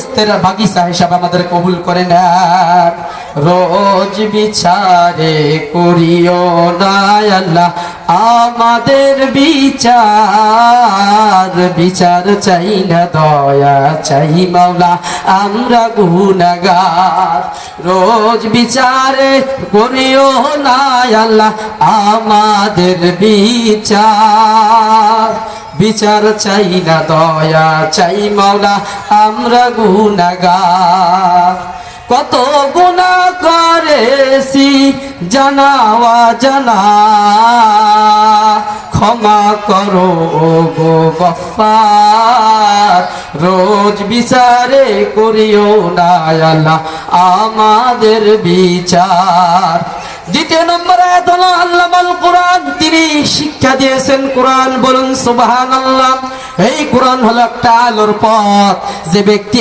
বেহেশতের বাগিচা হিসাবে আমাদের কবুল করে নেন। রোজ বিচারে করিও না আল্লাহ আমাদের বিচার চাই না দয়া চাই মাওলা আমরা গুনাহগার। রোজ বিচারে করিও না আল্লাহ আমাদের বিচার চাই না দয়া চাই মাওলা আমরা গুনাহগার। কত গুনাহ করেছি জানা অজানা ক্ষমা করো গো গফফার। রোজ বিচারে করিও না আল্লাহ আমাদের বিচার। দ্বিতীয় নম্বর আয়াত হলো আল্লামাল কোরআন, তিনি শিক্ষা দিয়েছেন কোরআন। বলুন সুবহানাল্লাহ। এই কোরআন হলো একটা আলোর পথ। যে ব্যক্তি